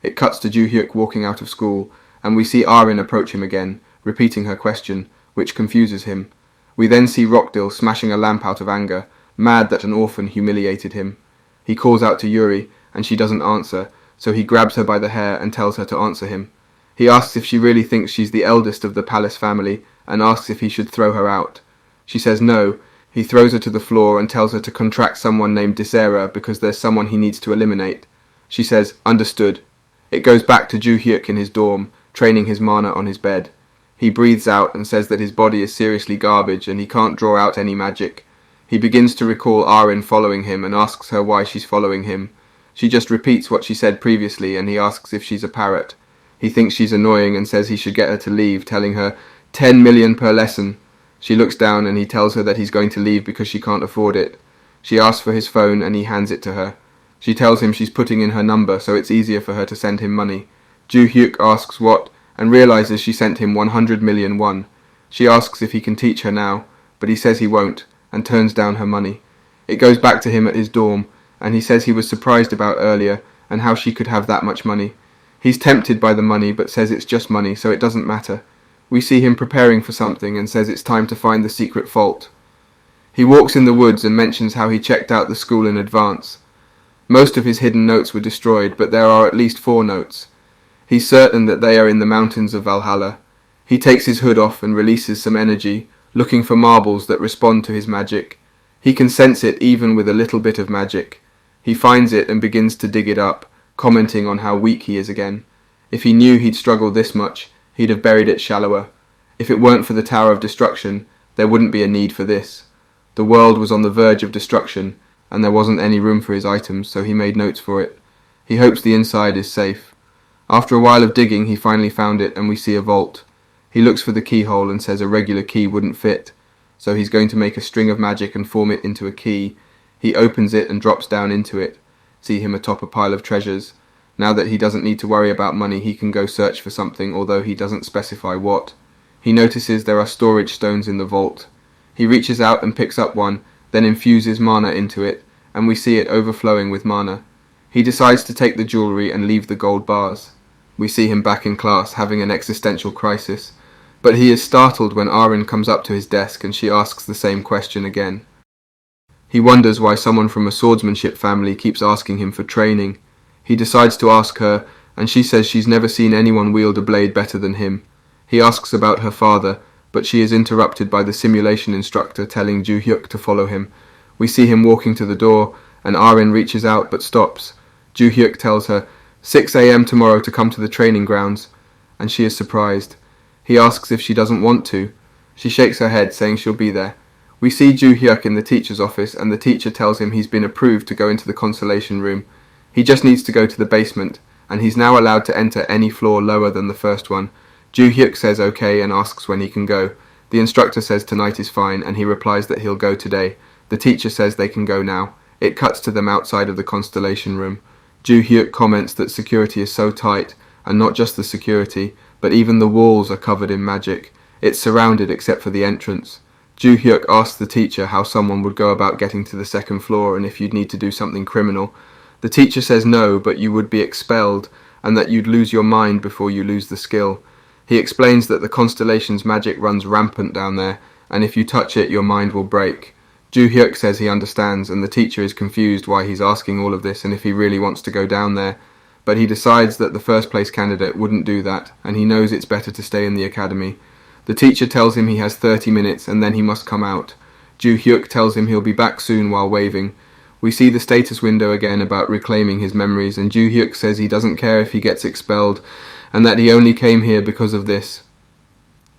It cuts to Joo-hyuk walking out of school, and we see Arin approach him again, repeating her question, which confuses him. We then see Rockdil smashing a lamp out of anger, mad that an orphan humiliated him. He calls out to Yuri, and she doesn't answer, so he grabs her by the hair and tells her to answer him. He asks if she really thinks she's the eldest of the palace family, and asks if he should throw her out. She says no. He throws her to the floor and tells her to contract someone named Disera because there's someone he needs to eliminate. She says, understood. It goes back to Joo-hyuk in his dorm, training his mana on his bed. He breathes out and says that his body is seriously garbage and he can't draw out any magic. He begins to recall Arin following him and asks her why she's following him. She just repeats what she said previously and he asks if she's a parrot. He thinks she's annoying and says he should get her to leave, telling her 10 million per lesson. She looks down and he tells her that he's going to leave because she can't afford it. She asks for his phone and he hands it to her. She tells him she's putting in her number so it's easier for her to send him money. Joo-hyuk asks what and realizes she sent him 100 million won. She asks if he can teach her now, but he says he won't and turns down her money. It goes back to him at his dorm and he says he was surprised about earlier and how she could have that much money. He's tempted by the money but says it's just money so it doesn't matter. We see him preparing for something and says it's time to find the secret vault. He walks in the woods and mentions how he checked out the school in advance. Most of his hidden notes were destroyed, but there are at least 4 notes. He's certain that they are in the mountains of Valhalla. He takes his hood off and releases some energy, looking for marbles that respond to his magic. He can sense it even with a little bit of magic. He finds it and begins to dig it up, commenting on how weak he is again. If he knew he'd struggle this much, he'd have buried it shallower. If it weren't for the Tower of Destruction, there wouldn't be a need for this. The world was on the verge of destruction, and there wasn't any room for his items, so he made notes for it. He hopes the inside is safe. After a while of digging, he finally found it, and we see a vault. He looks for the keyhole and says a regular key wouldn't fit, so he's going to make a string of magic and form it into a key. He opens it and drops down into it. See him atop a pile of treasures. Now that he doesn't need to worry about money, he can go search for something, although he doesn't specify what. He notices there are storage stones in the vault. He reaches out and picks up one, then infuses mana into it, and we see it overflowing with mana. He decides to take the jewellery and leave the gold bars. We see him back in class, having an existential crisis. But he is startled when Arin comes up to his desk and she asks the same question again. He wonders why someone from a swordsmanship family keeps asking him for training. He decides to ask her, and she says she's never seen anyone wield a blade better than him. He asks about her father, but she is interrupted by the simulation instructor telling Joo-hyuk to follow him. We see him walking to the door, and Arin reaches out but stops. Joo-hyuk tells her 6 a.m. tomorrow to come to the training grounds, and she is surprised. He asks if she doesn't want to. She shakes her head, saying she'll be there. We see Joo-hyuk in the teacher's office, and the teacher tells him he's been approved to go into the Constellation room. He just needs to go to the basement, and he's now allowed to enter any floor lower than the first one. Joo-hyuk says okay and asks when he can go. The instructor says tonight is fine, and he replies that he'll go today. The teacher says they can go now. It cuts to them outside of the Constellation room. Joo-hyuk comments that security is so tight, and not just the security, but even the walls are covered in magic. It's surrounded except for the entrance. Joo-hyuk asks the teacher how someone would go about getting to the second floor and if you'd need to do something criminal. The teacher says no, but you would be expelled, and that you'd lose your mind before you lose the skill. He explains that the Constellations' magic runs rampant down there, and if you touch it, your mind will break. Joo-hyuk says he understands, and the teacher is confused why he's asking all of this and if he really wants to go down there. But he decides that the first place candidate wouldn't do that, and he knows it's better to stay in the academy. The teacher tells him he has 30 minutes and then he must come out. Joo-hyuk tells him he'll be back soon while waving. We see the status window again about reclaiming his memories, and Joo-hyuk says he doesn't care if he gets expelled, and that he only came here because of this.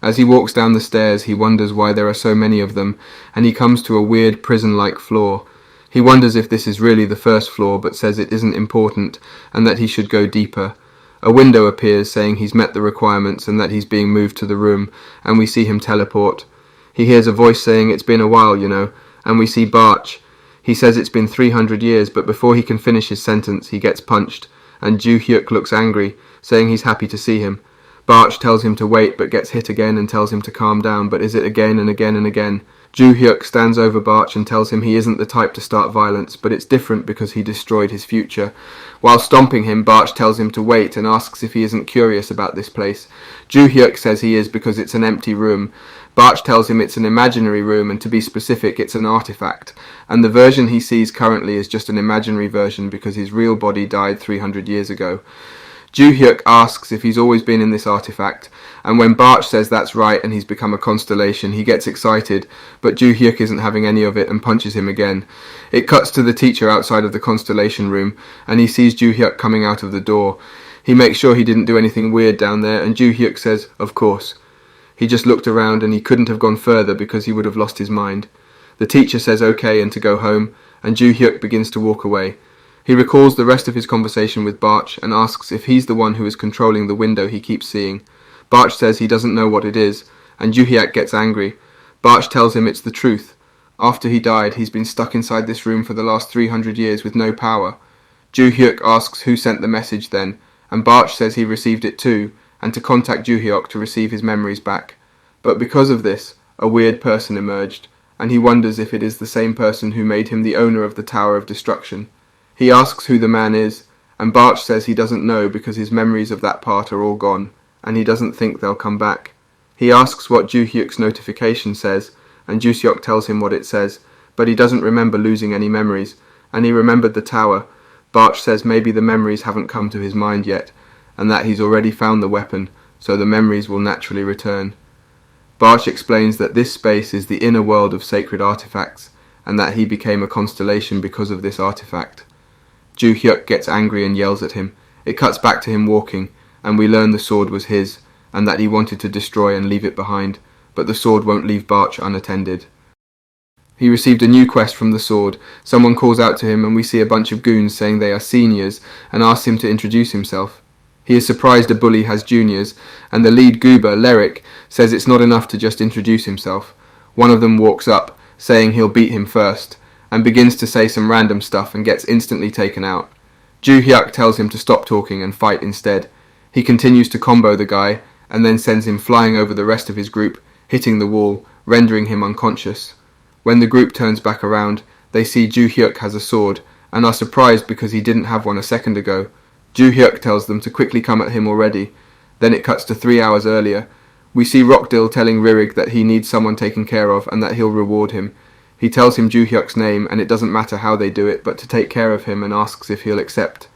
As he walks down the stairs, he wonders why there are so many of them, and he comes to a weird prison-like floor. He wonders if this is really the first floor, but says it isn't important, and that he should go deeper. A window appears, saying he's met the requirements and that he's being moved to the room, and we see him teleport. He hears a voice saying it's been a while, you know, and we see Barch. He says it's been 300 years, but before he can finish his sentence, he gets punched, and Joo-hyuk looks angry, saying he's happy to see him. Barch tells him to wait, but gets hit again and tells him to calm down, but is it again and again and again? Joo-hyuk stands over Barch and tells him he isn't the type to start violence, but it's different because he destroyed his future. While stomping him, Barch tells him to wait and asks if he isn't curious about this place. Joo-hyuk says he is because it's an empty room. Barch tells him it's an imaginary room, and to be specific, it's an artifact, and the version he sees currently is just an imaginary version because his real body died 300 years ago. Joo-hyuk asks if he's always been in this artifact, and when Barch says that's right and he's become a constellation, he gets excited, but Joo-hyuk isn't having any of it and punches him again. It cuts to the teacher outside of the constellation room, and he sees Joo-hyuk coming out of the door. He makes sure he didn't do anything weird down there, and Joo-hyuk says, of course. He just looked around and he couldn't have gone further because he would have lost his mind. The teacher says okay and to go home, and Joo-hyuk begins to walk away. He recalls the rest of his conversation with Barch and asks if he's the one who is controlling the window he keeps seeing. Barch says he doesn't know what it is, and Joo-hyuk gets angry. Barch tells him it's the truth. After he died, he's been stuck inside this room for the last 300 years with no power. Joo-hyuk asks who sent the message then, and Barch says he received it too, and to contact Joo-hyuk to receive his memories back. But because of this, a weird person emerged, and he wonders if it is the same person who made him the owner of the Tower of Destruction. He asks who the man is, and Barch says he doesn't know because his memories of that part are all gone, and he doesn't think they'll come back. He asks what Joo-hyuk's notification says, and Joo-hyuk tells him what it says, but he doesn't remember losing any memories, and he remembered the tower. Barch says maybe the memories haven't come to his mind yet, and that he's already found the weapon, so the memories will naturally return. Barch explains that this space is the inner world of sacred artifacts, and that he became a constellation because of this artifact. Joo-hyuk gets angry and yells at him. It cuts back to him walking, and we learn the sword was his, and that he wanted to destroy and leave it behind, but the sword won't leave Barch unattended. He received a new quest from the sword. Someone calls out to him, and we see a bunch of goons saying they are seniors, and asks him to introduce himself. He is surprised a bully has juniors, and the lead goober, Lyric, says it's not enough to just introduce himself. One of them walks up, saying he'll beat him first, and begins to say some random stuff and gets instantly taken out. Joo-hyuk tells him to stop talking and fight instead. He continues to combo the guy, and then sends him flying over the rest of his group, hitting the wall, rendering him unconscious. When the group turns back around, they see Joo-hyuk has a sword, and are surprised because he didn't have one a second ago. Joo-hyuk tells them to quickly come at him already. Then it cuts to 3 hours earlier. We see Rockdill telling Ririg that he needs someone taken care of and that he'll reward him. He tells him Joo-hyuk's name, and it doesn't matter how they do it, but to take care of him, and asks if he'll accept.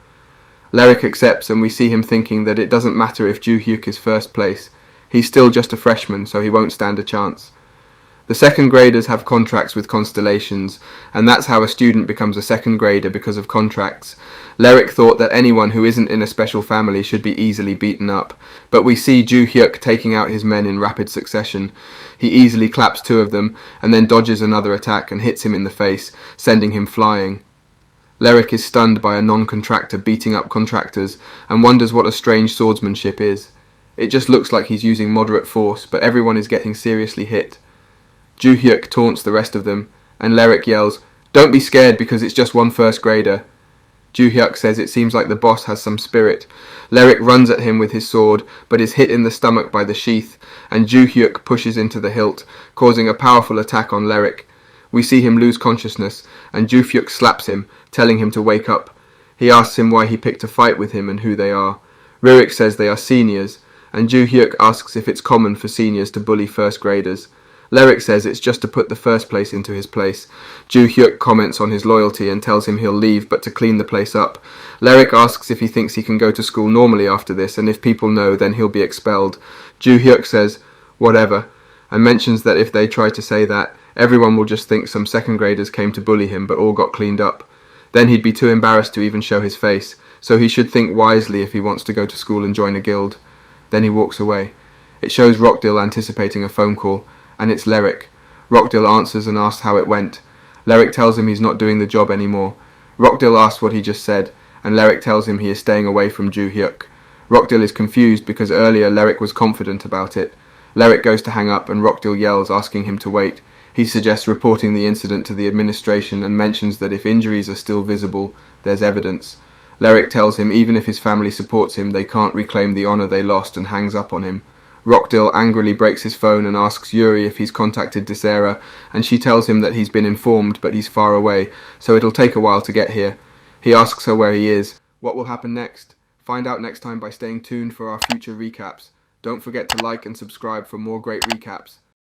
Lyric accepts, and we see him thinking that it doesn't matter if Joo-hyuk is first place. He's still just a freshman, so he won't stand a chance. The second graders have contracts with Constellations, and that's how a student becomes a second grader because of contracts. Lyric thought that anyone who isn't in a special family should be easily beaten up, but we see Joo-hyuk taking out his men in rapid succession. He easily claps 2 of them, and then dodges another attack and hits him in the face, sending him flying. Lyric is stunned by a non-contractor beating up contractors, and wonders what a strange swordsmanship is. It just looks like he's using moderate force, but everyone is getting seriously hit. Joo-hyuk taunts the rest of them, and Lyric yells, "Don't be scared because it's just one first grader." Joo-hyuk says it seems like the boss has some spirit. Lyric runs at him with his sword, but is hit in the stomach by the sheath, and Joo-hyuk pushes into the hilt, causing a powerful attack on Lyric. We see him lose consciousness, and Joo-hyuk slaps him, telling him to wake up. He asks him why he picked a fight with him and who they are. Ririk says they are seniors, and Joo-hyuk asks if it's common for seniors to bully first graders. Lyric says it's just to put the first place into his place. Joo-hyuk comments on his loyalty and tells him he'll leave but to clean the place up. Lyric asks if he thinks he can go to school normally after this, and if people know then he'll be expelled. Joo-hyuk says, whatever, and mentions that if they try to say that, everyone will just think some second graders came to bully him but all got cleaned up. Then he'd be too embarrassed to even show his face, so he should think wisely if he wants to go to school and join a guild. Then he walks away. It shows Rockdill anticipating a phone call, and it's Lyric. Rockdill answers and asks how it went. Lyric tells him he's not doing the job anymore. Rockdill asks what he just said, and Lyric tells him he is staying away from Joo-hyuk. Rockdill is confused because earlier Lyric was confident about it. Lyric goes to hang up and Rockdill yells, asking him to wait. He suggests reporting the incident to the administration and mentions that if injuries are still visible, there's evidence. Lyric tells him even if his family supports him, they can't reclaim the honour they lost, and hangs up on him. Rockdill angrily breaks his phone and asks Yuri if he's contacted Desera, and she tells him that he's been informed but he's far away, so it'll take a while to get here. He asks her where he is. What will happen next? Find out next time by staying tuned for our future recaps. Don't forget to like and subscribe for more great recaps.